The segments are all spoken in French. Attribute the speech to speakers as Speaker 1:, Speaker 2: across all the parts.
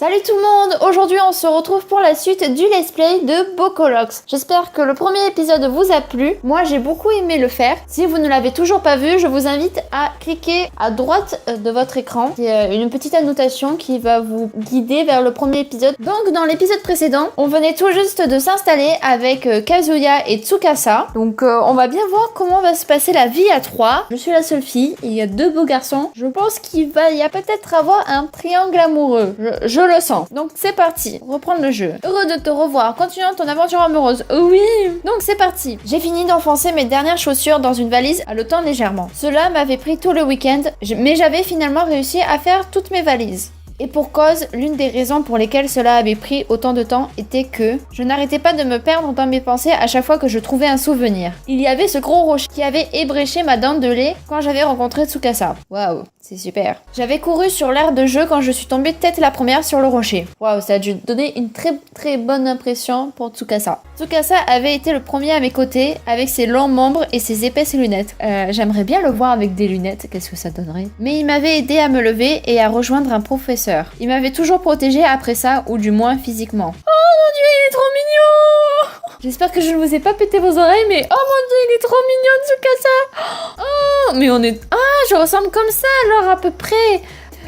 Speaker 1: Salut tout le monde! Aujourd'hui on se retrouve pour la suite du let's play de Bocolox. J'espère que le premier épisode vous a plu. Moi j'ai beaucoup aimé le faire. Si vous ne l'avez toujours pas vu, je vous invite à cliquer à droite de votre écran. Il y a une petite annotation qui va vous guider vers le premier épisode. Donc dans l'épisode précédent, on venait tout juste de s'installer avec Kazuya et Tsukasa. Donc on va bien voir comment va se passer la vie à trois. Je suis la seule fille, il y a deux beaux garçons. Je pense qu'il va y a peut-être avoir un triangle amoureux. Je le sens. Donc c'est parti, reprendre le jeu. Heureux de te revoir, continuons ton aventure amoureuse. Oui. Donc c'est parti. J'ai fini d'enfoncer mes dernières chaussures dans une valise, haletant légèrement. Cela m'avait pris tout le week-end, mais j'avais finalement réussi à faire toutes mes valises. Et pour cause, l'une des raisons pour lesquelles cela avait pris autant de temps était que je n'arrêtais pas de me perdre dans mes pensées à chaque fois que je trouvais un souvenir. Il y avait ce gros rocher qui avait ébréché ma dent de lait quand j'avais rencontré Tsukasa. Waouh, c'est super. J'avais couru sur l'aire de jeu quand je suis tombée tête la première sur le rocher. Waouh, ça a dû donner une très bonne impression pour Tsukasa. Tsukasa avait été le premier à mes côtés avec ses longs membres et ses épaisses lunettes. J'aimerais bien le voir avec des lunettes, qu'est-ce que ça donnerait? Mais il m'avait aidé à me lever et à rejoindre un professeur. Il m'avait toujours protégée après ça, ou du moins physiquement. Oh mon dieu, il est trop mignon! J'espère que je ne vous ai pas pété vos oreilles, mais oh mon dieu, il est trop mignon, Tsukasa! Oh, mais on est... Ah, je ressemble comme ça alors à peu près.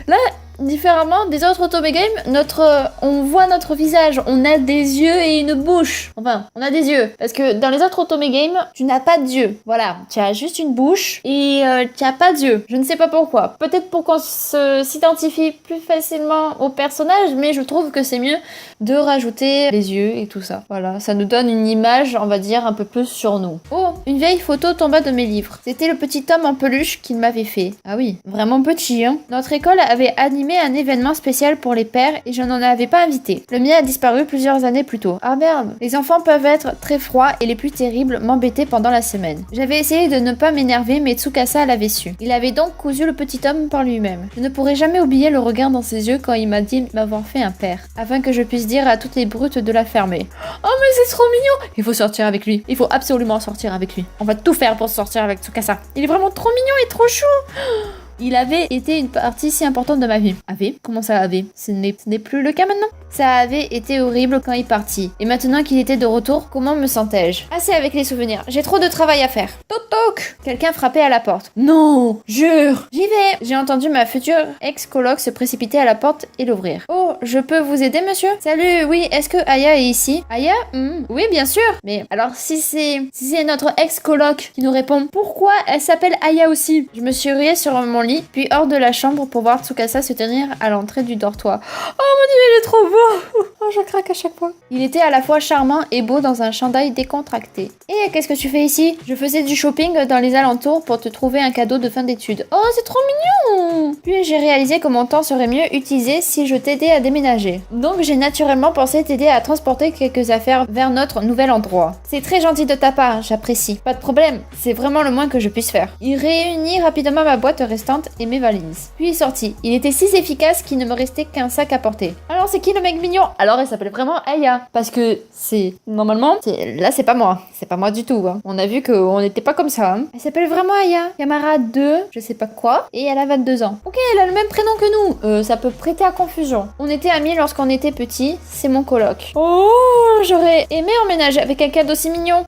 Speaker 1: Là, différemment des autres Otome Game, on voit notre visage, on a des yeux et une bouche. Enfin, on a des yeux. Parce que dans les autres Otome Game, tu n'as pas d'yeux. Voilà, tu as juste une bouche et tu n'as pas d'yeux. Je ne sais pas pourquoi. Peut-être pour qu'on s'identifie plus facilement au personnage, mais je trouve que c'est mieux de rajouter les yeux et tout ça. Voilà, ça nous donne une image, on va dire, un peu plus sur nous. Oh, une vieille photo tomba de mes livres. C'était le petit homme en peluche qu'il m'avait fait. Ah oui, vraiment petit, hein. Notre école avait animé un événement spécial pour les pères et je n'en avais pas invité. Le mien a disparu plusieurs années plus tôt. Ah merde. Les enfants peuvent être très froids et les plus terribles m'embêtaient pendant la semaine. J'avais essayé de ne pas m'énerver mais Tsukasa l'avait su. Il avait donc cousu le petit homme par lui-même. Je ne pourrai jamais oublier le regard dans ses yeux quand il m'a dit m'avoir fait un père, afin que je puisse dire à toutes les brutes de la fermer. Oh mais c'est trop mignon. Il faut sortir avec lui. Il faut absolument sortir avec lui. On va tout faire pour sortir avec Tsukasa. Il est vraiment trop mignon et trop chou. Il avait été une partie si importante de ma vie. Avait? Comment ça avait? Ce n'est plus le cas maintenant? Ça avait été horrible quand il partit. Et maintenant qu'il était de retour, comment me sentais-je? Assez avec les souvenirs. J'ai trop de travail à faire. Toc toc! Quelqu'un frappait à la porte. Non! Jure! J'y vais! J'ai entendu ma future ex-coloc se précipiter à la porte et l'ouvrir. Oh, je peux vous aider, monsieur? Salut, oui, est-ce que Aya est ici? Aya? Oui, bien sûr! Mais alors, si c'est notre ex-coloc qui nous répond, pourquoi elle s'appelle Aya aussi? Je me suis ruée sur mon lit, puis hors de la chambre pour voir Tsukasa se tenir à l'entrée du dortoir. Oh mon dieu, il est trop beau! Oh, je craque à chaque fois. Il était à la fois charmant et beau dans un chandail décontracté. Et qu'est-ce que tu fais ici? Je faisais du shopping dans les alentours pour te trouver un cadeau de fin d'études. Oh, c'est trop mignon! Puis j'ai réalisé que mon temps serait mieux utilisé si je t'aidais à déménager. Donc j'ai naturellement pensé t'aider à transporter quelques affaires vers notre nouvel endroit. C'est très gentil de ta part, j'apprécie. Pas de problème, c'est vraiment le moins que je puisse faire. Il réunit rapidement ma boîte restante et mes valises. Puis il sortit. Il était si efficace qu'il ne me restait qu'un sac à porter. Alors c'est qui le mec mignon? Alors elle s'appelle vraiment Aya. Parce que c'est... Normalement, là c'est pas moi. C'est pas moi du tout. Hein. On a vu qu'on n'était pas comme ça. Hein. Elle s'appelle vraiment Aya. Camarade de... je sais pas quoi. Et elle a 22 ans. Ok, elle a le même prénom que nous. Ça peut prêter à confusion. On était amis lorsqu'on était petits. C'est mon coloc. Oh, j'aurais aimé emménager avec un cadeau aussi mignon.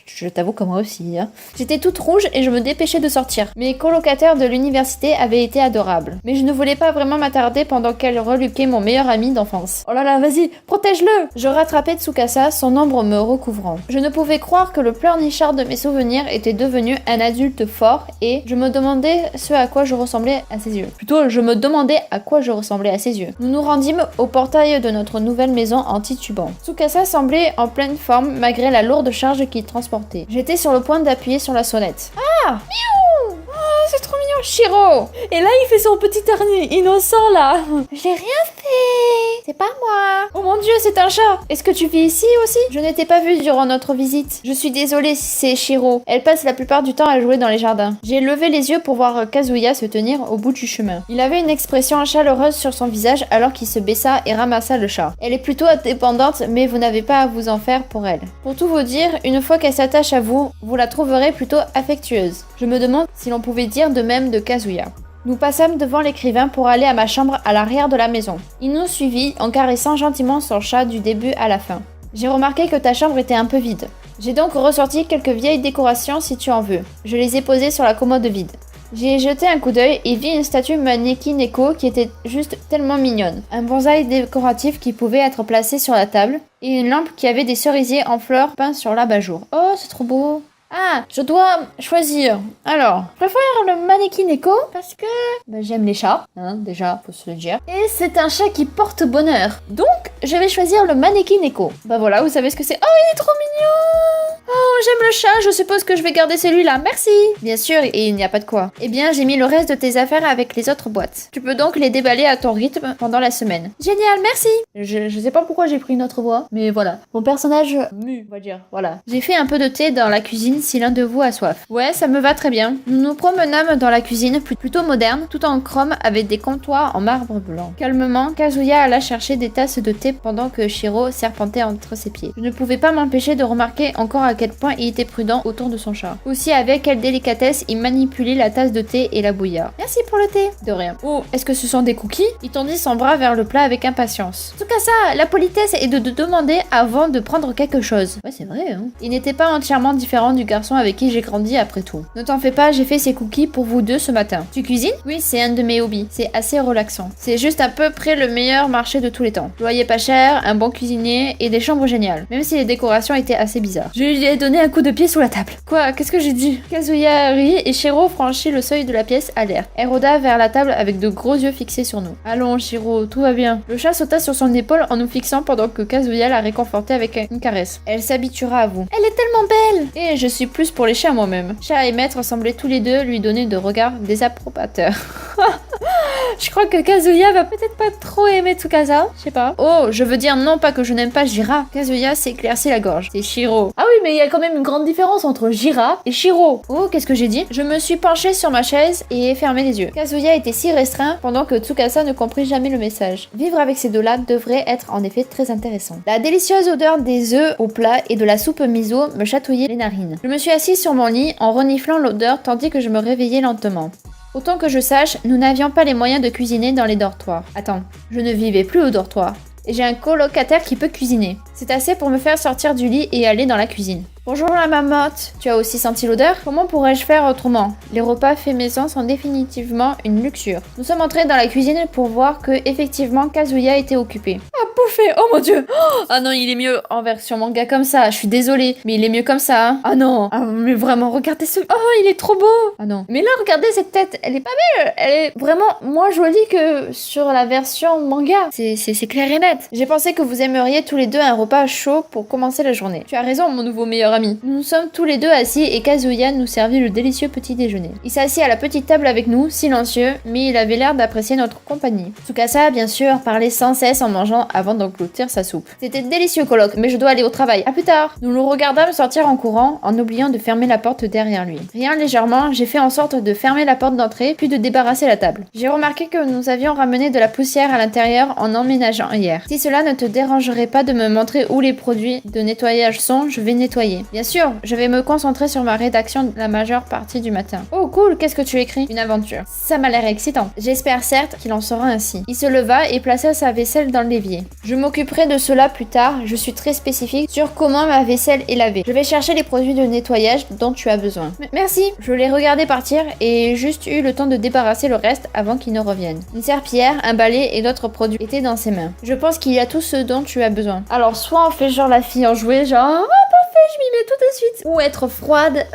Speaker 1: Je t'avoue que moi aussi. Hein. J'étais toute rouge et je me dépêchais de sortir. Mes colocataires de l'université avaient été adorables. Mais je ne voulais pas vraiment m'attarder pendant qu'elle reluquait mon meilleur ami d'enfance. Oh là là, vas-y, protège-le! Je rattrapais Tsukasa, son ombre me recouvrant. Je ne pouvais croire que le pleurnichard de mes souvenirs était devenu un adulte fort et je me demandais ce à quoi je ressemblais à ses yeux. Plutôt, je me demandais à quoi je ressemblais à ses yeux. Nous nous rendîmes au portail de notre nouvelle maison en titubant. Tsukasa semblait en pleine forme malgré la lourde charge qu'il transportait. J'étais sur le point d'appuyer sur la sonnette. Ah! Miaou! Oh, c'est trop mignon, Shiro! Et là, il fait son petit air innocent, là. J'ai rien fait. C'est pas moi. Oh mon dieu, c'est un chat. Est-ce que tu vis ici aussi? Je ne t'ai pas vu durant notre visite. Je suis désolée si c'est Shiro. Elle passe la plupart du temps à jouer dans les jardins. J'ai levé les yeux pour voir Kazuya se tenir au bout du chemin. Il avait une expression chaleureuse sur son visage alors qu'il se baissa et ramassa le chat. Elle est plutôt indépendante, mais vous n'avez pas à vous en faire pour elle. Pour tout vous dire, une fois qu'elle s'attache à vous, vous la trouverez plutôt affectueuse. Je me demande si l'on pouvait dire de même de Kazuya. Nous passâmes devant l'écrivain pour aller à ma chambre à l'arrière de la maison. Il nous suivit en caressant gentiment son chat du début à la fin. J'ai remarqué que ta chambre était un peu vide. J'ai donc ressorti quelques vieilles décorations si tu en veux. Je les ai posées sur la commode vide. J'ai jeté un coup d'œil et vis une statue Maneki Neko qui était juste tellement mignonne. Un bonsaï décoratif qui pouvait être placé sur la table et une lampe qui avait des cerisiers en fleurs peints sur l'abat-jour. Oh, c'est trop beau! Ah, je dois choisir. Alors, je préfère le Maneki Neko parce que j'aime les chats, hein, déjà, faut se le dire. Et c'est un chat qui porte bonheur. Donc, je vais choisir le Maneki Neko. Bah voilà, vous savez ce que c'est. Oh, il est trop mignon! Oh, j'aime le chat, je suppose que je vais garder celui-là, merci! Bien sûr, et il n'y a pas de quoi. Eh bien, j'ai mis le reste de tes affaires avec les autres boîtes. Tu peux donc les déballer à ton rythme pendant la semaine. Génial, merci! Je sais pas pourquoi j'ai pris une autre voix, mais voilà. Mon personnage mu, on va dire, voilà. J'ai fait un peu de thé dans la cuisine si l'un de vous a soif. Ouais, ça me va très bien. Nous nous promenâmes dans la cuisine plutôt moderne, tout en chrome avec des comptoirs en marbre blanc. Calmement, Kazuya alla chercher des tasses de thé pendant que Shiro serpentait entre ses pieds. Je ne pouvais pas m'empêcher de remarquer encore à quel point il était prudent autour de son chat. Aussi avec quelle délicatesse il manipulait la tasse de thé et la bouillarde. Merci pour le thé. De rien. Oh, est-ce que ce sont des cookies? Il tendit son bras vers le plat avec impatience. Tsukasa, la politesse est de demander avant de prendre quelque chose. Ouais, c'est vrai, hein. Il n'était pas entièrement différent du garçon avec qui j'ai grandi après tout. Ne t'en fais pas, j'ai fait ces cookies pour vous deux ce matin. Tu cuisines? Oui, c'est un de mes hobbies. C'est assez relaxant. C'est juste à peu près le meilleur marché de tous les temps. Loyer pas cher, un bon cuisinier et des chambres géniales. Même si les décorations étaient assez bizarres. Je lui ai donné un coup de pied sous la table. Quoi? Qu'est-ce que j'ai dit? Kazuya rit et Shiro franchit le seuil de la pièce alerte. Elle rôda vers la table avec de gros yeux fixés sur nous. Allons, Shiro, tout va bien. Le chat sauta sur son épaule en nous fixant pendant que Kazuya la réconfortait avec une caresse. Elle s'habituera à vous. Elle est tellement belle! Et je suis plus pour les chats moi-même. Chat et maître semblaient tous les deux lui donner de regards désapprobateurs. Je crois que Kazuya va peut-être pas trop aimer Tsukasa, je sais pas. Oh, je veux dire non pas que je n'aime pas Jira. Kazuya s'éclaircit la gorge. C'est Shiro. Ah oui, mais il y a quand même une grande différence entre Jira et Shiro. Oh, qu'est-ce que j'ai dit? Je me suis penchée sur ma chaise et ai fermé les yeux. Kazuya était si restreint pendant que Tsukasa ne comprit jamais le message. Vivre avec ces deux-là devrait être en effet très intéressant. La délicieuse odeur des œufs au plat et de la soupe miso me chatouillait les narines. Je me suis assise sur mon lit en reniflant l'odeur tandis que je me réveillais lentement. Autant que je sache, nous n'avions pas les moyens de cuisiner dans les dortoirs. Attends, je ne vivais plus au dortoir. Et j'ai un colocataire qui peut cuisiner. C'est assez pour me faire sortir du lit et aller dans la cuisine. Bonjour la marmotte, tu as aussi senti l'odeur? Comment pourrais-je faire autrement? Les repas faits maison sont définitivement une luxure. Nous sommes entrés dans la cuisine pour voir que, effectivement, Kazuya était occupé. Ah, bouffé! Oh mon dieu! Oh, ah non, il est mieux en version manga comme ça, je suis désolée, mais il est mieux comme ça, hein. Ah non! Ah, mais vraiment, regardez ce... Oh, il est trop beau! Ah non. Mais là, regardez cette tête, elle est pas belle! Elle est vraiment moins jolie que sur la version manga. C'est clair et net. J'ai pensé que vous aimeriez tous les deux un repas chaud pour commencer la journée. Tu as raison, mon nouveau meilleur ami. Nous sommes tous les deux assis et Kazuya nous servit le délicieux petit déjeuner. Il s'assit à la petite table avec nous, silencieux, mais il avait l'air d'apprécier notre compagnie. Tsukasa, bien sûr, parlait sans cesse en mangeant avant d'engloutir sa soupe. C'était délicieux, coloc, mais je dois aller au travail. À plus tard. Nous le regardâmes sortir en courant, en oubliant de fermer la porte derrière lui. Rien légèrement, j'ai fait en sorte de fermer la porte d'entrée, puis de débarrasser la table. J'ai remarqué que nous avions ramené de la poussière à l'intérieur en emménageant hier. Si cela ne te dérangerait pas de me montrer où les produits de nettoyage sont, je vais nettoyer. Bien sûr, je vais me concentrer sur ma rédaction la majeure partie du matin. Oh cool, qu'est-ce que tu écris? Une aventure. Ça m'a l'air excitant. J'espère certes qu'il en sera ainsi. Il se leva et plaça sa vaisselle dans l'évier. Je m'occuperai de cela plus tard, je suis très spécifique sur comment ma vaisselle est lavée. Je vais chercher les produits de nettoyage dont tu as besoin. Merci, je l'ai regardé partir et juste eu le temps de débarrasser le reste avant qu'il ne revienne. Une serpillière, un balai et d'autres produits étaient dans ses mains. Je pense qu'il y a tout ce dont tu as besoin. Alors soit on fait genre la fille en jouet, genre ah parfait, je m'y mets tout de suite. Ou être froide,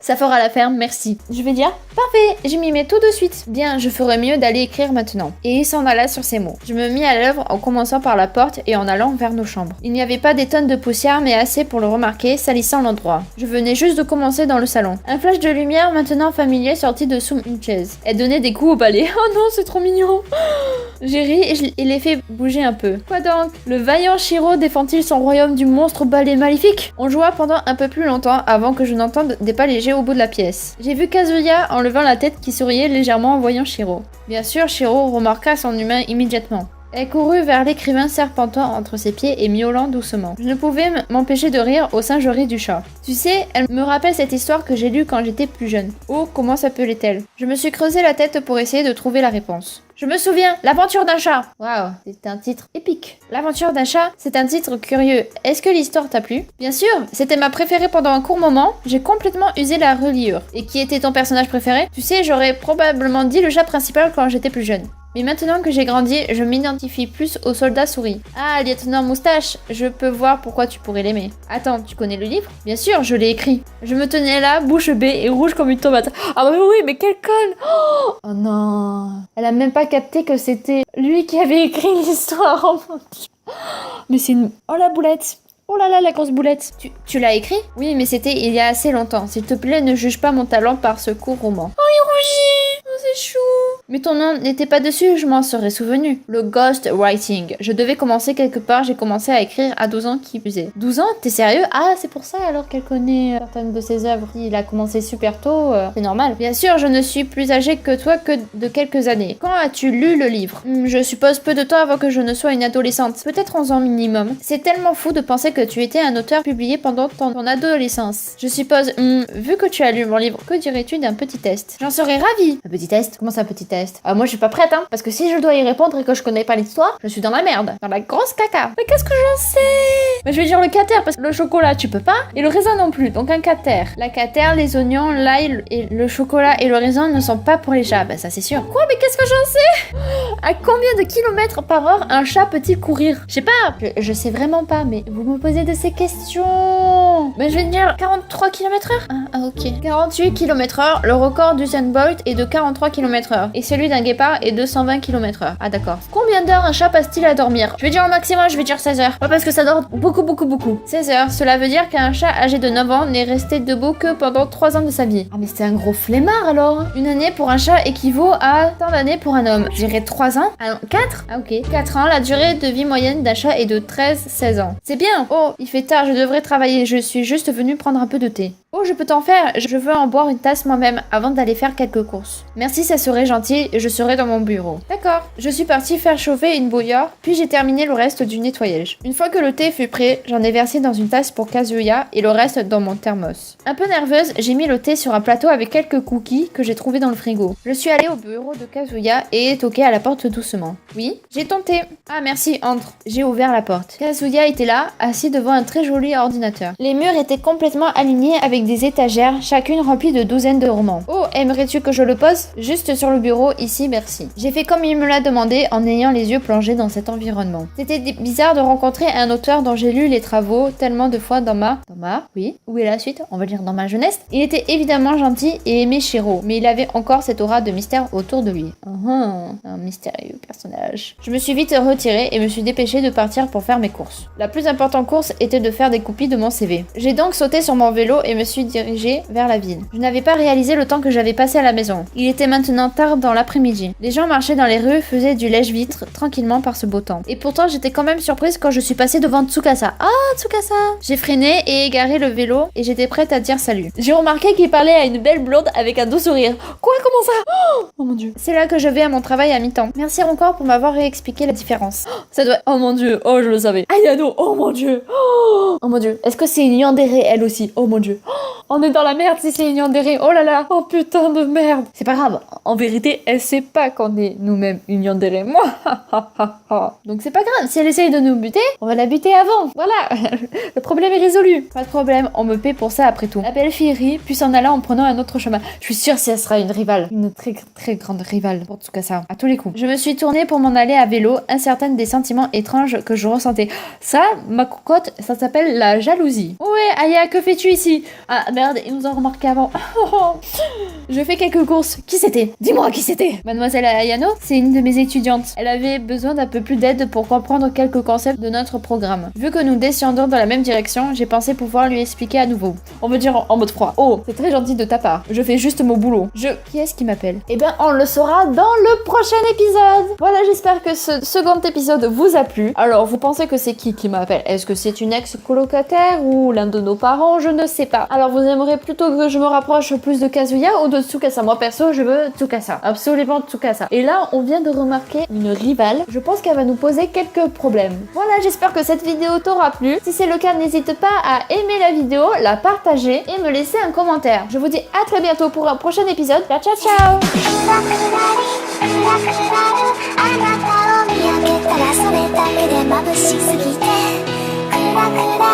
Speaker 1: ça fera la ferme, merci. Je vais dire parfait, je m'y mets tout de suite. Bien, je ferais mieux d'aller écrire maintenant. Et il s'en alla sur ces mots. Je me mis à l'œuvre en commençant par la porte et en allant vers nos chambres. Il n'y avait pas des tonnes de poussière, mais assez pour le remarquer, salissant l'endroit. Je venais juste de commencer dans le salon. Un flash de lumière maintenant familier sortit de sous une chaise. Elle donnait des coups au balai. Oh non, c'est trop mignon. J'ai ri et l'ai fait bouger un peu. Quoi donc? Le vaillant Shiro défend-il son royaume du monstre balai maléfique? On joua pendant un peu plus longtemps avant que je n'entende des pas légers au bout de la pièce. J'ai vu Kazuya en levant la tête qui souriait légèrement en voyant Shiro. Bien sûr, Shiro remarqua son humain immédiatement. Elle courut vers l'écrivain serpentant entre ses pieds et miaulant doucement. Je ne pouvais m'empêcher de rire aux singeries du chat. Tu sais, elle me rappelle cette histoire que j'ai lue quand j'étais plus jeune. Oh, comment s'appelait-elle? Je me suis creusé la tête pour essayer de trouver la réponse. Je me souviens, l'aventure d'un chat. Waouh, c'est un titre épique. L'aventure d'un chat, c'est un titre curieux. Est-ce que l'histoire t'a plu? Bien sûr, c'était ma préférée pendant un court moment. J'ai complètement usé la reliure. Et qui était ton personnage préféré? Tu sais, j'aurais probablement dit le chat principal quand j'étais plus jeune. Mais maintenant que j'ai grandi, je m'identifie plus au soldat souris. Ah, lieutenant Moustache, je peux voir pourquoi tu pourrais l'aimer. Attends, tu connais le livre? Bien sûr, je l'ai écrit. Je me tenais là, bouche bée et rouge comme une tomate. Ah bah oui, mais quelle conne! Oh non! Elle a même pas capté que c'était lui qui avait écrit l'histoire. Oh mon Dieu. Mais c'est une... Oh la boulette! Oh là là, la grosse boulette. Tu l'as écrit? Oui, mais c'était il y a assez longtemps. S'il te plaît, ne juge pas mon talent par ce court roman. Oh, il rougit! Oh, c'est chou! Mais ton nom n'était pas dessus, je m'en serais souvenu. Le ghost writing. Je devais commencer quelque part, j'ai commencé à écrire à 12 ans qui plus est. 12 ans? T'es sérieux? Ah, c'est pour ça alors qu'elle connaît certaines de ses œuvres. Il a commencé super tôt, c'est normal. Bien sûr, je ne suis plus âgée que toi que de quelques années. Quand as-tu lu le livre? Je suppose peu de temps avant que je ne sois une adolescente. Peut-être 11 ans minimum. C'est tellement fou de penser que tu étais un auteur publié pendant ton adolescence. Je suppose, vu que tu as lu mon livre, que dirais-tu d'un petit test? J'en serais ravie. Un petit test? Comment ça, un petit test? Moi je suis pas prête, parce que si je dois y répondre et que je connais pas l'histoire, je suis dans la merde, dans la grosse caca. Mais qu'est-ce que j'en sais? Mais je vais dire le cater parce que le chocolat tu peux pas et le raisin non plus, donc un cater. La cater, les oignons, l'ail et le chocolat et le raisin ne sont pas pour les chats, bah ça c'est sûr. Quoi? Mais qu'est-ce que j'en sais? À combien de kilomètres par heure un chat peut-il courir? Je sais pas, je sais vraiment pas, mais vous me posez de ces questions. Mais je vais dire 43 km/h. Ah ok. 48 km/h, le record d'Usain Bolt est de 43 km/h. Et celui d'un guépard est de 120 km/h. Ah d'accord. Combien d'heures un chat passe-t-il à dormir? Je vais dire au maximum, je vais dire 16 heures. Ouais, parce que ça dort beaucoup. 16 heures, cela veut dire qu'un chat âgé de 9 ans n'est resté debout que pendant 3 ans de sa vie. Ah mais c'est un gros flemmard alors. Une année pour un chat équivaut à tant d'années pour un homme. Je dirais 3 ans. Ah non, 4? Ah ok. 4 ans, la durée de vie moyenne d'un chat est de 13-16 ans. C'est bien. Oh, il fait tard, je devrais travailler. Je suis juste venue prendre un peu de thé. Oh, je peux t'en faire. Je veux en boire une tasse moi-même avant d'aller faire quelques courses. Merci, ça serait gentil. Je serai dans mon bureau. D'accord. Je suis partie faire chauffer une bouilloire, puis j'ai terminé le reste du nettoyage. Une fois que le thé fut prêt, j'en ai versé dans une tasse pour Kazuya et le reste dans mon thermos. Un peu nerveuse, j'ai mis le thé sur un plateau avec quelques cookies que j'ai trouvés dans le frigo. Je suis allée au bureau de Kazuya et ai toqué à la porte doucement. Oui, j'ai ton thé. Ah merci, entre. J'ai ouvert la porte. Kazuya était là, assis devant un très joli ordinateur. Les murs étaient complètement alignés avec des étagères, chacune remplie de douzaines de romans. Oh, aimerais-tu que je le pose? Juste sur le bureau, ici, merci. J'ai fait comme il me l'a demandé en ayant les yeux plongés dans cet environnement. C'était bizarre de rencontrer un auteur dont j'ai lu les travaux tellement de fois oui, où est la suite? On va dire dans ma jeunesse. Il était évidemment gentil et aimait Shiro, mais il avait encore cette aura de mystère autour de lui. Un mystérieux personnage. Je me suis vite retirée et me suis dépêchée de partir pour faire mes courses. La plus importante course était de faire des copies de mon CV. J'ai donc sauté sur mon vélo et me suis dirigée vers la ville. Je n'avais pas réalisé le temps que j'avais passé à la maison. Il était maintenant tard dans l'après-midi. Les gens marchaient dans les rues, faisaient du lèche-vitre tranquillement par ce beau temps. Et pourtant, j'étais quand même surprise quand je suis passée devant Tsukasa. Ah, Tsukasa! J'ai freiné et égaré le vélo et j'étais prête à dire salut. J'ai remarqué qu'il parlait à une belle blonde avec un doux sourire. Quoi? Comment ça? Oh mon dieu. C'est là que je vais à mon travail à mi-temps. Merci encore pour m'avoir réexpliqué la différence. Ça doit... Oh mon dieu. Oh, je le savais. Ayano. Oh mon dieu. Oh mon dieu. Est-ce que c'est une yandere elle aussi? Oh mon dieu. On est dans la merde si c'est une yandere. Oh là là. Oh putain de merde. C'est pas grave. En vérité, elle sait pas qu'on est nous-mêmes une yandere. Moi. Donc c'est pas grave. Si elle essaye de nous buter, on va la buter avant. Voilà. Le problème est résolu. Pas de problème. On me paie pour ça après tout. La belle fille rit, puis s'en alla en prenant un autre chemin. Je suis sûre si elle sera une rivale. Une très grande rivale pour Tsukasa. À tous les coups. Je me suis tournée pour m'en aller à vélo, incertaine des sentiments étranges que je ressentais. Ça, ma cocotte, ça s'appelle la jalousie. Ouais, Aya, que fais-tu ici? Ah merde, ils nous ont remarqué avant. Je fais quelques courses. Qui c'était? Dis-moi qui c'était. Mademoiselle Ayano, c'est une de mes étudiantes. Elle avait besoin d'un peu plus d'aide pour comprendre quelques concepts de notre programme. Vu que nous descendions dans la même direction, j'ai pensé pouvoir lui expliquer à nouveau. On veut dire en mode froid. Oh, c'est très gentil de ta part. Je fais juste mon boulot. Qui est-ce qui m'appelle? Eh ben, on le saura dans le prochain épisode. Voilà, j'espère que ce second épisode vous a plu. Alors, vous pensez que c'est qui m'appelle? Est-ce que c'est une ex-colocataire ou l'un de nos parents? Je ne sais pas. Alors, vous aimeriez plutôt que je me rapproche plus de Kazuya ou de Tsukasa? Moi, perso, je veux Tsukasa. absolument Tsukasa. Et là, on vient de remarquer une rivale. Je pense qu'elle va nous poser quelques problèmes. Voilà, j'espère que cette vidéo t'aura plu. Si c'est le cas, n'hésite pas à aimer la vidéo, la partager et me laisser un commentaire. Je vous dis à très bientôt pour un prochain épisode. Ciao, ciao, ciao! あなたを見上げたらそれだけで眩しすぎてクラクラ